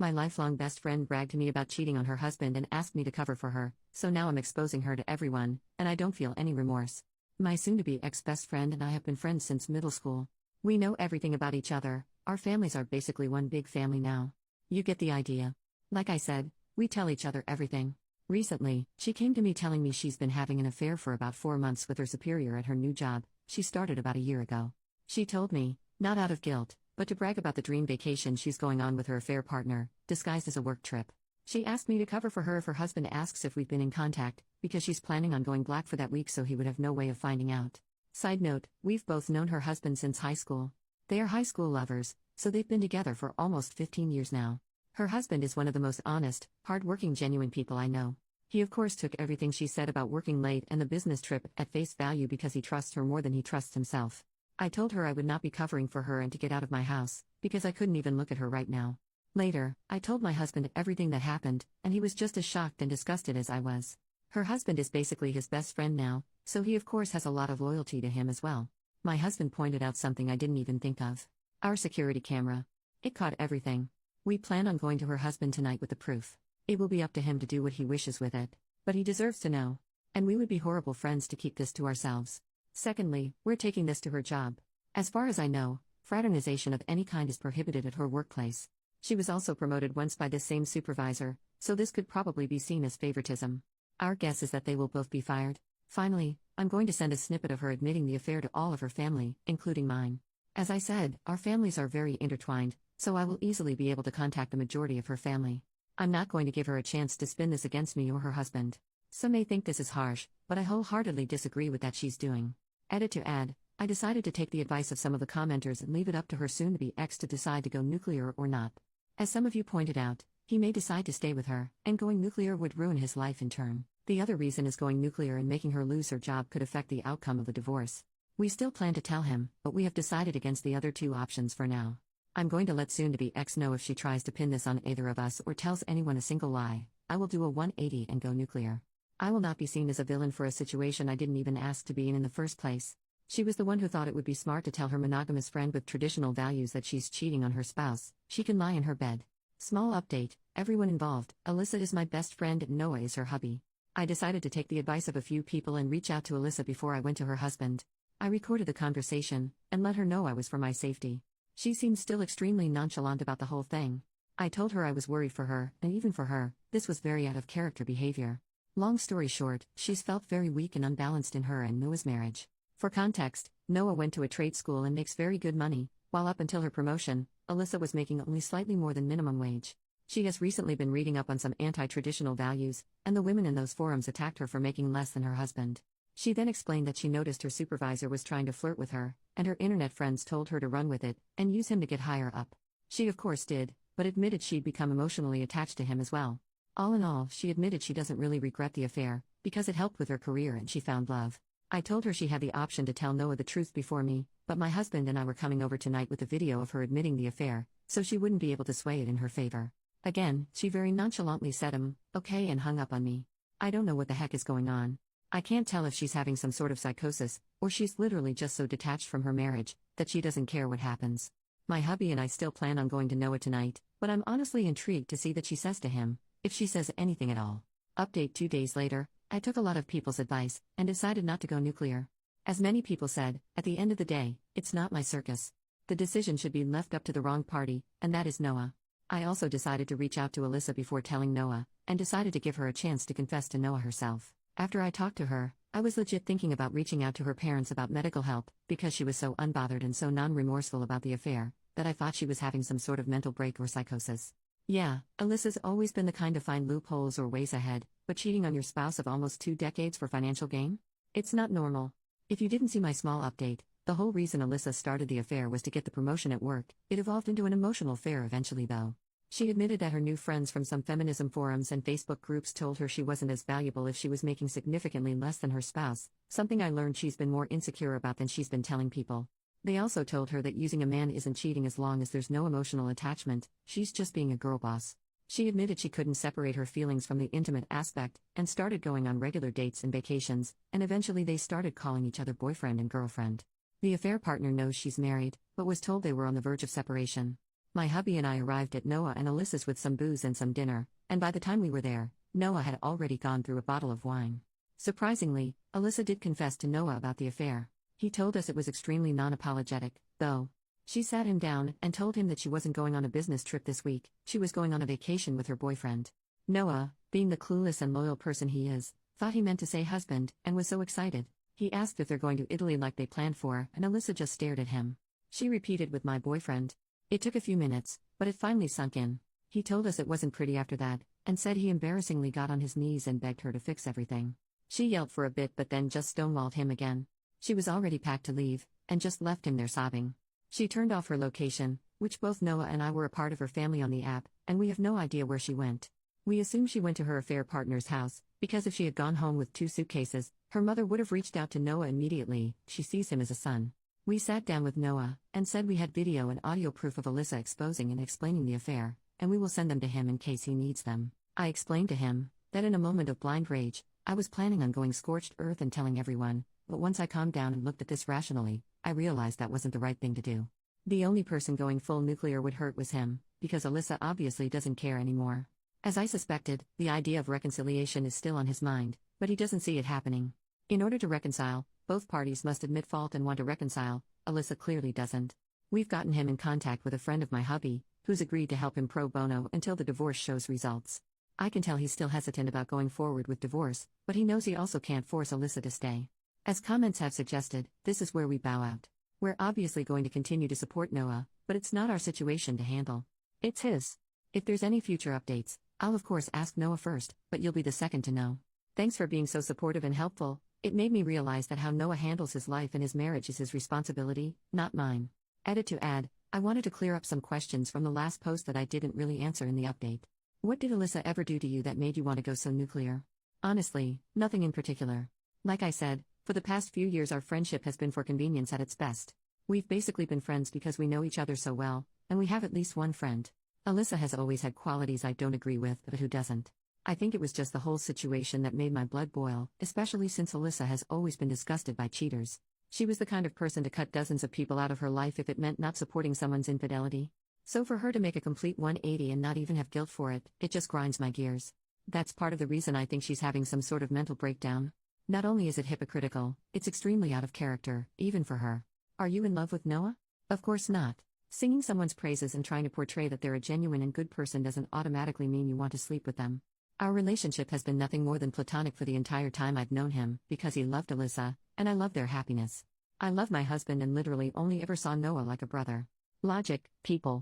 My lifelong best friend bragged to me about cheating on her husband and asked me to cover for her, so now I'm exposing her to everyone, and I don't feel any remorse. My soon-to-be ex-best friend and I have been friends since middle school. We know everything about each other, our families are basically one big family now. You get the idea. Like I said, we tell each other everything. Recently, she came to me telling me she's been having an affair for about 4 months with her superior at her new job. She started about a year ago. She told me, not out of guilt, but to brag about the dream vacation she's going on with her affair partner, disguised as a work trip. She asked me to cover for her if her husband asks if we've been in contact, because she's planning on going black for that week so he would have no way of finding out. Side note, we've both known her husband since high school. They are high school lovers, so they've been together for almost 15 years now. Her husband is one of the most honest, hard-working, genuine people I know. He of course took everything she said about working late and the business trip at face value because he trusts her more than he trusts himself. I told her I would not be covering for her and to get out of my house, because I couldn't even look at her right now. Later, I told my husband everything that happened, and he was just as shocked and disgusted as I was. Her husband is basically his best friend now, so he of course has a lot of loyalty to him as well. My husband pointed out something I didn't even think of. Our security camera. It caught everything. We plan on going to her husband tonight with the proof. It will be up to him to do what he wishes with it. But he deserves to know. And we would be horrible friends to keep this to ourselves. Secondly, we're taking this to her job. As far as I know, fraternization of any kind is prohibited at her workplace. She was also promoted once by this same supervisor, so this could probably be seen as favoritism. Our guess is that they will both be fired. Finally, I'm going to send a snippet of her admitting the affair to all of her family, including mine. As I said, our families are very intertwined, so I will easily be able to contact the majority of her family. I'm not going to give her a chance to spin this against me or her husband. Some may think this is harsh, but I wholeheartedly disagree with that she's doing. Edit to add, I decided to take the advice of some of the commenters and leave it up to her soon-to-be ex to decide to go nuclear or not. As some of you pointed out, he may decide to stay with her, and going nuclear would ruin his life in turn. The other reason is going nuclear and making her lose her job could affect the outcome of the divorce. We still plan to tell him, but we have decided against the other two options for now. I'm going to let soon-to-be ex know if she tries to pin this on either of us or tells anyone a single lie. I will do a 180 and go nuclear. I will not be seen as a villain for a situation I didn't even ask to be in the first place. She was the one who thought it would be smart to tell her monogamous friend with traditional values that she's cheating on her spouse. She can lie in her bed. Small update, everyone involved, Alyssa is my best friend and Noah is her hubby. I decided to take the advice of a few people and reach out to Alyssa before I went to her husband. I recorded the conversation, and let her know I was for my safety. She seemed still extremely nonchalant about the whole thing. I told her I was worried for her, and even for her, this was very out of character behavior. Long story short, she's felt very weak and unbalanced in her and Noah's marriage. For context, Noah went to a trade school and makes very good money, while up until her promotion, Alyssa was making only slightly more than minimum wage. She has recently been reading up on some anti-traditional values, and the women in those forums attacked her for making less than her husband. She then explained that she noticed her supervisor was trying to flirt with her, and her internet friends told her to run with it, and use him to get higher up. She of course did, but admitted she'd become emotionally attached to him as well. All in all, she admitted she doesn't really regret the affair, because it helped with her career and she found love. I told her she had the option to tell Noah the truth before me, but my husband and I were coming over tonight with a video of her admitting the affair, so she wouldn't be able to sway it in her favor. Again, she very nonchalantly said okay and hung up on me. I don't know what the heck is going on. I can't tell if she's having some sort of psychosis, or she's literally just so detached from her marriage, that she doesn't care what happens. My hubby and I still plan on going to Noah tonight, but I'm honestly intrigued to see what she says to him, if she says anything at all. Update 2 days later, I took a lot of people's advice, and decided not to go nuclear. As many people said, at the end of the day, it's not my circus. The decision should be left up to the wrong party, and that is Noah. I also decided to reach out to Alyssa before telling Noah, and decided to give her a chance to confess to Noah herself. After I talked to her, I was legit thinking about reaching out to her parents about medical help, because she was so unbothered and so non-remorseful about the affair, that I thought she was having some sort of mental break or psychosis. Yeah, Alyssa's always been the kind to find loopholes or ways ahead, but cheating on your spouse of almost 2 decades for financial gain? It's not normal. If you didn't see my small update, the whole reason Alyssa started the affair was to get the promotion at work. It evolved into an emotional affair eventually though. She admitted that her new friends from some feminism forums and Facebook groups told her she wasn't as valuable if she was making significantly less than her spouse, something I learned she's been more insecure about than she's been telling people. They also told her that using a man isn't cheating as long as there's no emotional attachment, she's just being a girl boss. She admitted she couldn't separate her feelings from the intimate aspect, and started going on regular dates and vacations, and eventually they started calling each other boyfriend and girlfriend. The affair partner knows she's married, but was told they were on the verge of separation. My hubby and I arrived at Noah and Alyssa's with some booze and some dinner, and by the time we were there, Noah had already gone through a bottle of wine. Surprisingly, Alyssa did confess to Noah about the affair. He told us it was extremely non-apologetic, though. She sat him down and told him that she wasn't going on a business trip this week, she was going on a vacation with her boyfriend. Noah, being the clueless and loyal person he is, thought he meant to say husband, and was so excited. He asked if they're going to Italy like they planned for, and Alyssa just stared at him. She repeated with my boyfriend. It took a few minutes, but it finally sunk in. He told us it wasn't pretty after that, and said he embarrassingly got on his knees and begged her to fix everything. She yelled for a bit but then just stonewalled him again. She was already packed to leave, and just left him there sobbing. She turned off her location, which both Noah and I were a part of her family on the app, and we have no idea where she went. We assume she went to her affair partner's house, because if she had gone home with 2 suitcases, her mother would have reached out to Noah immediately. She sees him as a son. We sat down with Noah, and said we had video and audio proof of Alyssa exposing and explaining the affair, and we will send them to him in case he needs them. I explained to him that in a moment of blind rage, I was planning on going scorched earth and telling everyone, but once I calmed down and looked at this rationally, I realized that wasn't the right thing to do. The only person going full nuclear would hurt was him, because Alyssa obviously doesn't care anymore. As I suspected, the idea of reconciliation is still on his mind, but he doesn't see it happening. In order to reconcile, both parties must admit fault and want to reconcile. Alyssa clearly doesn't. We've gotten him in contact with a friend of my hubby, who's agreed to help him pro bono until the divorce shows results. I can tell he's still hesitant about going forward with divorce, but he knows he also can't force Alyssa to stay. As comments have suggested, this is where we bow out. We're obviously going to continue to support Noah, but it's not our situation to handle. It's his. If there's any future updates, I'll of course ask Noah first, but you'll be the second to know. Thanks for being so supportive and helpful. It made me realize that how Noah handles his life and his marriage is his responsibility, not mine. Edit to add, I wanted to clear up some questions from the last post that I didn't really answer in the update. What did Alyssa ever do to you that made you want to go so nuclear? Honestly, nothing in particular. Like I said, for the past few years our friendship has been for convenience at its best. We've basically been friends because we know each other so well, and we have at least one friend. Alyssa has always had qualities I don't agree with, but who doesn't? I think it was just the whole situation that made my blood boil, especially since Alyssa has always been disgusted by cheaters. She was the kind of person to cut dozens of people out of her life if it meant not supporting someone's infidelity. So for her to make a complete 180 and not even have guilt for it, it just grinds my gears. That's part of the reason I think she's having some sort of mental breakdown. Not only is it hypocritical, it's extremely out of character, even for her. Are you in love with Noah? Of course not. Singing someone's praises and trying to portray that they're a genuine and good person doesn't automatically mean you want to sleep with them. Our relationship has been nothing more than platonic for the entire time I've known him, because he loved Alyssa, and I love their happiness. I love my husband and literally only ever saw Noah like a brother. Logic, people.